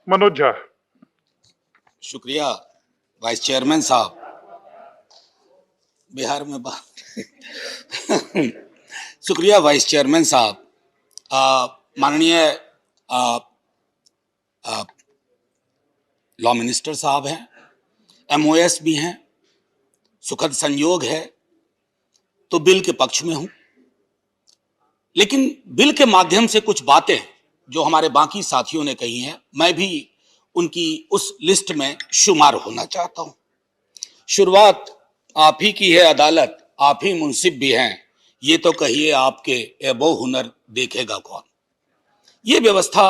मनोज झा। शुक्रिया vice chairman साहब। बिहार में बात शुक्रिया वाइस चेयरमैन साहब। माननीय लॉ मिनिस्टर साहब हैं, एमओएस भी हैं। सुखद संयोग है तो बिल के पक्ष में हूं, लेकिन बिल के माध्यम से कुछ बातें जो हमारे बाकी साथियों ने कही हैं, मैं भी उनकी उस लिस्ट में शुमार होना चाहता हूं। शुरुआत आप ही की है अदालत, आप ही मुंसिफ भी हैं, ये तो कहिए आपके एबो हुनर देखेगा कौन। ये व्यवस्था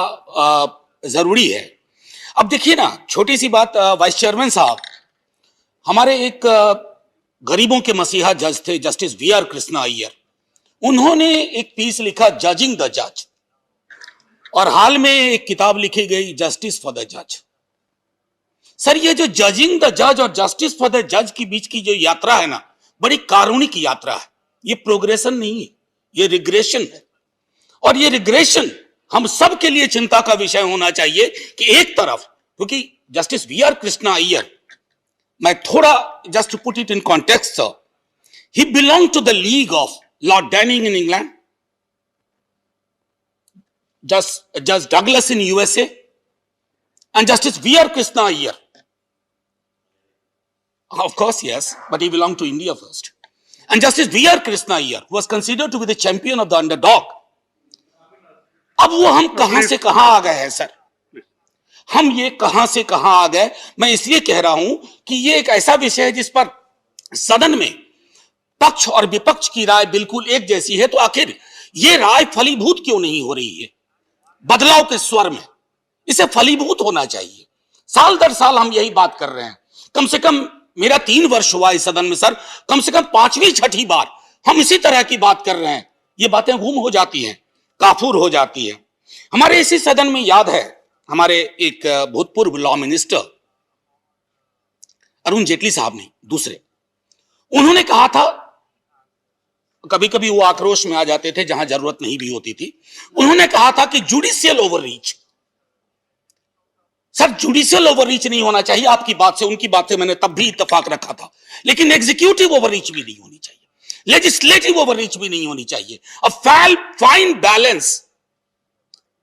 जरूरी है। अब देखिए ना, छोटी सी बात वाइस चेयरमैन साहब, हमारे एक गरीबों के मसीहा जज थे जस्टिस वी.आर. कृष्णा अय्यर। उन्होंने एक पीस लिखा जजिंग द जज, और हाल में एक किताब लिखी गई जस्टिस फॉर द जज। सर, ये जो जजिंग द जज और जस्टिस फॉर द जज के बीच की जो यात्रा है ना, बड़ी कारुणिक यात्रा है। ये प्रोग्रेशन नहीं है, ये रिग्रेशन है। और ये रिग्रेशन हम सब के लिए चिंता का विषय होना चाहिए कि एक तरफ, क्योंकि जस्टिस वी.आर. कृष्णा अय्यर, मैं थोड़ा just to put it in context sir, he belong to the league of lord Denning in England, Judge Douglas in USA, and Justice V.R. Krishna Iyer. Of course, yes, but he belonged to India first. And Justice V.R. Krishna Iyer was considered to be the champion of the underdog. अब वो हम कहां से कहां आ गए हैं sir, हम ये कहां से कहां आ गए। मैं इसलिए कह रहा हूं कि ये एक ऐसा विषय है जिस पर सदन में पक्ष और विपक्ष की राय बिल्कुल एक जैसी है, तो आखिर ये राय फलीभूत क्यों नहीं हो रही है बदलाव के स्वर में? इसे फलीभूत होना चाहिए। साल दर साल हम यही बात कर रहे हैं। कम से कम मेरा 3 वर्ष हुआ इस सदन में सर, कम से कम 5वीं 6ठी बार हम इसी तरह की बात कर रहे हैं। ये बातें गुम हो जाती हैं, काफूर हो जाती है। हमारे इसी सदन में याद है, हमारे एक भूतपूर्व लॉ मिनिस्टर अरुण जेटली साहब ने, दूसरे, उन्होंने कहा था, कभी कभी वो आक्रोश में आ जाते थे जहां जरूरत नहीं भी होती थी, उन्होंने कहा था कि judicial overreach. Sir, judicial overreach नहीं होना चाहिए। आपकी बात से, उनकी बात से मैंने तब भी इत्तेफाक रखा था, लेकिन एग्जीक्यूटिव ओवररीच भी नहीं होनी चाहिए, लेजिस्लेटिव ओवररीच भी नहीं होनी चाहिए। A fine balance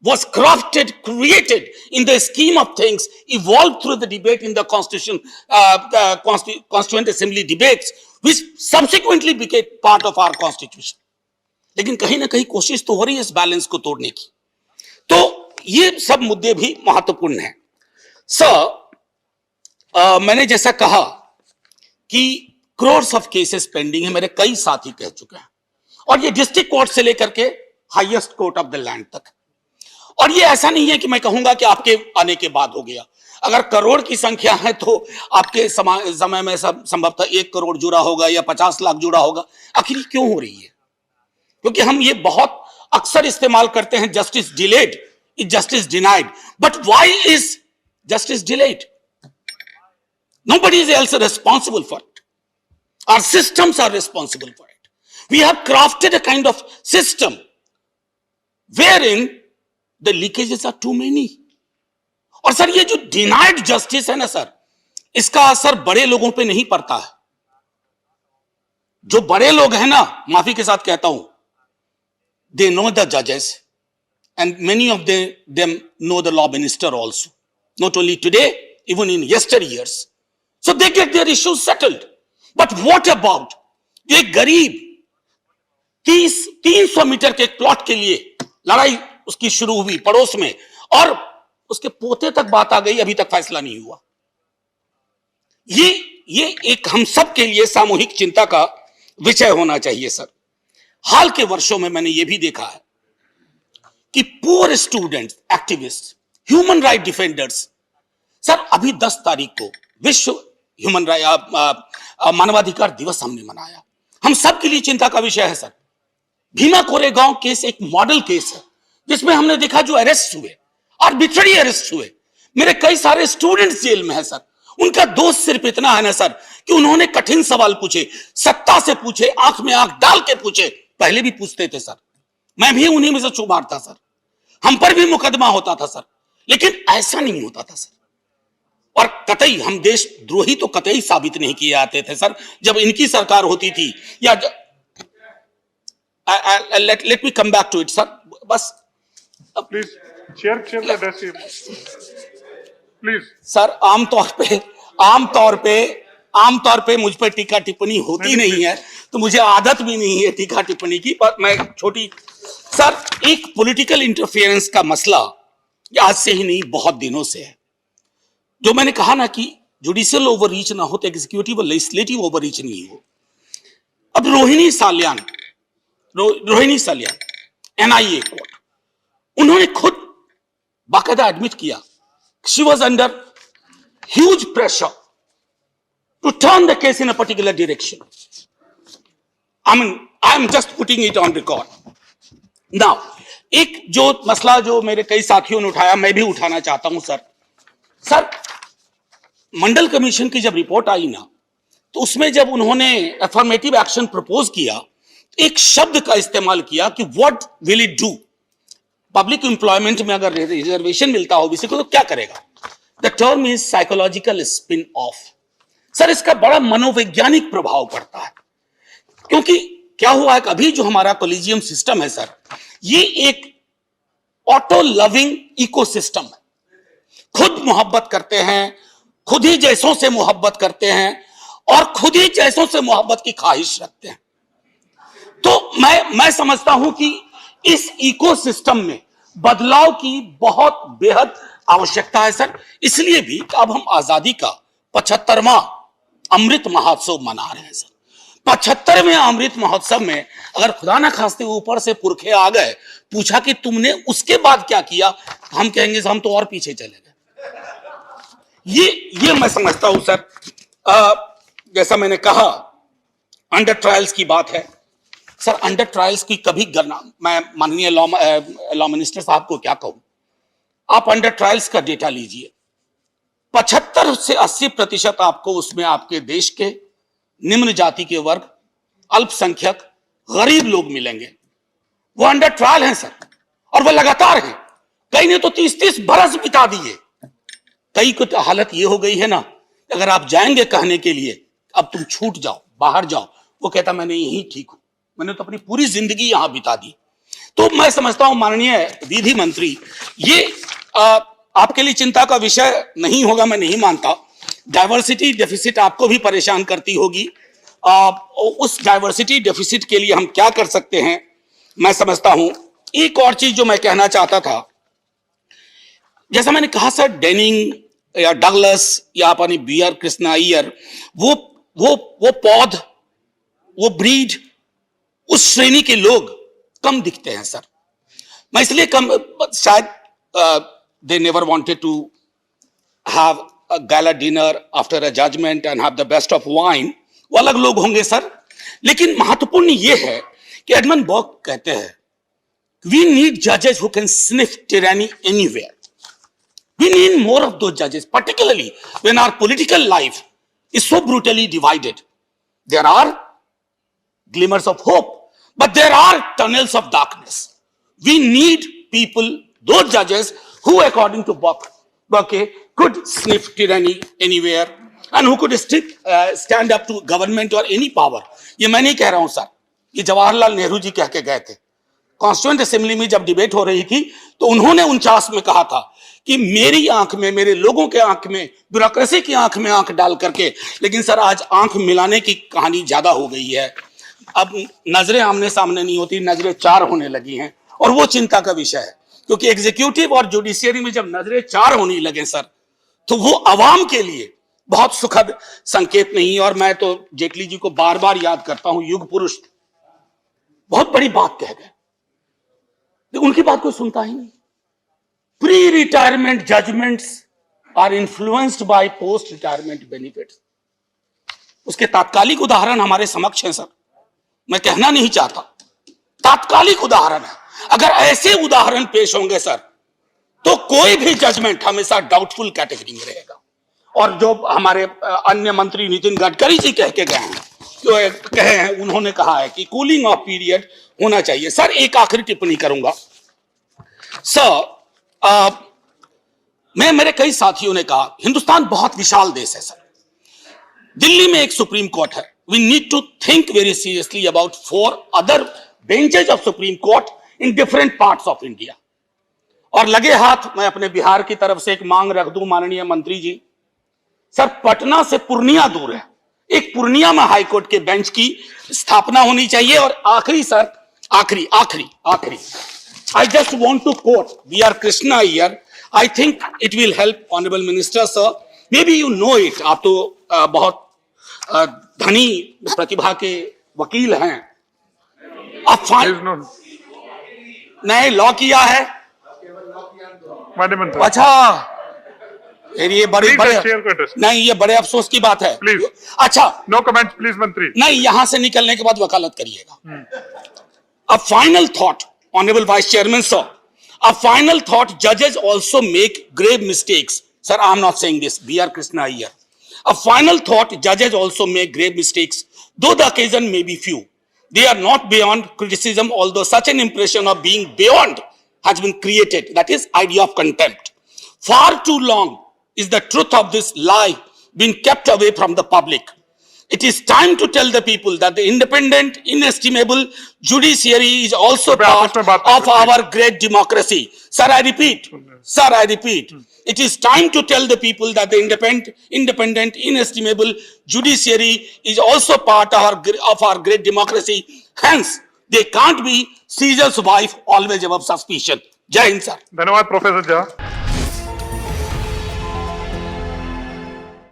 was crafted, created in the scheme of things, evolved through the debate in the Constituent Assembly debates, which subsequently became part of our Constitution. लेकिन कहीं ना कहीं कोशिश तो हो रही है इस बैलेंस को तोड़ने की। तो ये सब मुद्दे भी महत्वपूर्ण हैं। सर, मैंने जैसा कहा कि crores of cases पेंडिंग है, मेरे कई साथी कह चुके हैं, और ये डिस्ट्रिक्ट कोर्ट से लेकर के highest court of the land तक। और ये ऐसा नहीं है कि मैं कहूंगा कि आपके आने के बाद हो गया। अगर करोड़ की संख्या है तो आपके समय में संभवतः 1 करोड़ जुड़ा होगा या 50 लाख जुड़ा होगा। आखिर क्यों हो रही है? क्योंकि हम ये बहुत अक्सर इस्तेमाल करते हैं, justice delayed is justice denied. But why is justice delayed? Nobody is else responsible for it. Our systems are responsible for it. We have crafted a kind of system wherein the leakages are too many. और sir, ये जो denied justice है ना sir, इसका असर बड़े लोगों पे नहीं पड़ता है। जो बड़े लोग हैं ना, माफी के साथ कहता हूं, they know the judges and many of them know the law minister also, not only today, even in yesteryears, so they get their issues settled. But what about जो एक गरीब 300 मीटर के एक प्लॉट के लिए लड़ाई उसकी शुरू हुई पड़ोस में, और उसके पोते तक बात आ गई, अभी तक फैसला नहीं हुआ। ये एक हम सब के लिए सामूहिक चिंता का विषय होना चाहिए सर। हाल के वर्षों में मैंने यह भी देखा है कि poor students, activist, human right defenders, sir अभी 10 तारीख को विश्व ह्यूमन राइट मानवाधिकार दिवस हमने मनाया। हम सब के लिए चिंता का विषय है सर। भीमा कोरेगांव केस एक मॉडल केस है जिसमें हमने देखा जो अरेस्ट हुए, आर्बिट्ररी अरेस्ट हुए। मेरे कई सारे स्टूडेंट्स जेल में है सर। उनका दोष सिर्फ इतना है ना सर कि उन्होंने कठिन सवाल पूछे, सत्ता से पूछे, आंख में आंख डाल के पूछे। पहले भी पूछते थे सर, मैं भी उन्हीं में से शुमार था सर। हम पर भी मुकदमा होता था सर, लेकिन ऐसा नहीं होता था सर। और कतई हम देशद्रोही तो कतई साबित नहीं किए जाते थे सर जब इनकी सरकार होती थी। या let me come back to it sir, बस प्लीज चेयर प्लीज। सर आमतौर पे मुझ पर टीका टिप्पणी होती नहीं है, तो मुझे आदत भी नहीं है टीका टिप्पणी की। पर मैं छोटी सर, एक पॉलिटिकल इंटरफेरेंस का मसला आज से ही नहीं बहुत दिनों से है। जो मैंने कहा ना कि जुडिशियल ओवररीच ना हो तो एग्जीक्यूटिव और लेजिस्लेटिव ओवररीच नहीं हो। अब रोहिणी साल्यान एनआईए कोर्ट, उन्होंने खुद बाकायदा एडमिट किया she was under huge pressure to turn the case in a particular direction. I am just putting it on record. Now एक जो मसला जो मेरे कई साथियों ने उठाया, मैं भी उठाना चाहता हूं सर, मंडल कमीशन की जब रिपोर्ट आई ना, तो उसमें जब उन्होंने अफर्मेटिव एक्शन प्रपोज किया, एक शब्द का इस्तेमाल किया कि what will it do. Public employment में अगर रिजर्वेशन मिलता हो किसी को तो क्या करेगा। The term is psychological spin off. Sir, इसका बड़ा मनोवैज्ञानिक प्रभाव पड़ता है, क्योंकि क्या हुआ है कि अभी जो हमारा कॉलेजियम सिस्टम है सर, ये एक ऑटो लविंग इकोसिस्टम है। खुद मोहब्बत करते हैं, खुद ही जैसों से मोहब्बत करते हैं और खुद ही जैसों से मोहब्बत की ख्वाहिश रखते हैं। तो मैं समझता हूं कि इस इकोसिस्टम में बदलाव की बहुत बेहद आवश्यकता है सर। इसलिए भी अब हम आजादी का 75वां अमृत महोत्सव मना रहे हैं सर। 75वें अमृत महोत्सव में अगर खुदा ना खास्ते ऊपर से पुरखे आ गए, पूछा कि तुमने उसके बाद क्या किया, हम कहेंगे हम तो और पीछे चले गए। ये मैं समझता हूं सर। जैसा मैंने कहा, अंडर ट्रायल्स की बात है सर। अंडर ट्रायल्स की कभी गणना, मैं माननीय लॉ मिनिस्टर साहब को क्या कहूं, आप अंडर ट्रायल्स का डेटा लीजिए, 75 से 80% आपको उसमें आपके देश के निम्न जाति के वर्ग, अल्पसंख्यक, गरीब लोग मिलेंगे। वो अंडर ट्रायल हैं सर, और वो लगातार हैं। कई ने तो 30-30 बरस बिता दिए। कई को तो हालत ये हो गई है ना, अगर आप जाएंगे कहने के लिए अब तुम छूट जाओ, बाहर जाओ, वो कहता मैं यहीं ठीक हूं, मैंने तो अपनी पूरी जिंदगी यहां बिता दी। तो मैं समझता हूं माननीय विधि मंत्री, ये आपके लिए चिंता का विषय नहीं होगा, मैं नहीं मानता। डाइवर्सिटी डेफिसिट आपको भी परेशान करती होगी। उस डाइवर्सिटी डेफिसिट के लिए हम क्या कर सकते हैं, मैं समझता हूं। एक और चीज जो मैं कहना चाहता था, जैसा मैंने कहा सर, डेनिंग या डगलस या अपनी बियर कृष्णा अय्यर, वो पौध, वो ब्रीड, उस श्रेणी के लोग कम दिखते हैं सर। मैं इसलिए कम, शायद they never wanted to have a gala dinner after a judgment and have the best of wine, वो अलग लोग होंगे सर। लेकिन महत्वपूर्ण ये है कि एडमंड बर्क कहते हैं, we need judges who can sniff tyranny anywhere. We need more of those judges, particularly when our political life is so brutally divided. There are glimmers of hope, but there are tunnels of darkness. We need people, those judges who, according to Burke, could sniff tyranny anywhere and who could stand up to government or any power. ये मैं नहीं कह रहा हूं sir, ये जवाहरलाल नेहरू जी कह के गए थे। कॉन्स्टिट्यूएंट असेंबली में जब डिबेट हो रही थी तो उन्होंने 49 में कहा था कि मेरी आंख में, मेरे लोगों के आंख में, ब्यूरोक्रेसी की आंख में आंख डाल करके। लेकिन सर आज आंख मिलाने की कहानी ज्यादा हो गई है। अब नजरें आमने सामने नहीं होती, नजरें चार होने लगी हैं, और वो चिंता का विषय है। क्योंकि एग्जीक्यूटिव और जुडिशियरी में जब नजरें चार होने लगे सर, तो वो अवाम के लिए बहुत सुखद संकेत नहीं। और मैं तो जेटली जी को बार बार याद करता हूं, युग पुरुष, बहुत बड़ी बात कह गए, उनकी बात कोई सुनता ही नहीं। Pre retirement judgments are influenced by post retirement benefits. उसके तात्कालिक उदाहरण हमारे समक्ष हैं सर, मैं कहना नहीं चाहता, तात्कालिक उदाहरण है। अगर ऐसे उदाहरण पेश होंगे सर, तो कोई भी जजमेंट हमेशा डाउटफुल कैटेगरी में रहेगा। और जो हमारे अन्य मंत्री नितिन गडकरी जी कह के गए हैं, कहे हैं, उन्होंने कहा है कि कूलिंग ऑफ पीरियड होना चाहिए। सर एक आखिरी टिप्पणी करूंगा सर, मैं मेरे कई साथियों ने कहा हिंदुस्तान बहुत विशाल देश है सर। दिल्ली में एक सुप्रीम कोर्ट है, we need to think very seriously about 4 other benches of supreme court in different parts of India. और लगे हाथ मैं अपने बिहार की तरफ से एक मांग रख दूं माननीय मंत्री जी, सर पटना से पूर्णिया दूर है, एक पूर्णिया में हाईकोर्ट के बेंच की स्थापना होनी चाहिए। और आखिरी सर, आखिरी I just want to quote V R. Krishna here, I think it will help honourable minister sir, may be you know it, आप तो बहुत धनी प्रतिभा के वकील हैं। आप नहीं लॉ किया है, अच्छा ये बड़े नहीं, ये बड़े अफसोस की बात है। प्लीज अच्छा नो कमेंट प्लीज मंत्री। नहीं, यहां से निकलने के बाद वकालत करिएगा। A final thought, Honorable Vice Chairman, sir. A final thought, judges also make grave mistakes. Sir, I am not saying this. B.R. Krishna here. A final thought, judges also make grave mistakes, though the occasion may be few. They are not beyond criticism, although such an impression of being beyond has been created. That is idea of contempt. Far too long is the truth of this lie being kept away from the public. It is time to tell the people that the independent, inestimable judiciary is also part of our great democracy. Sir, I repeat, it is time to tell the people that the independent, inestimable judiciary is also part of our great democracy. Hence, they can't be Caesar's wife always above suspicion. Jai Hind, sir. धन्यवाद professor Jha.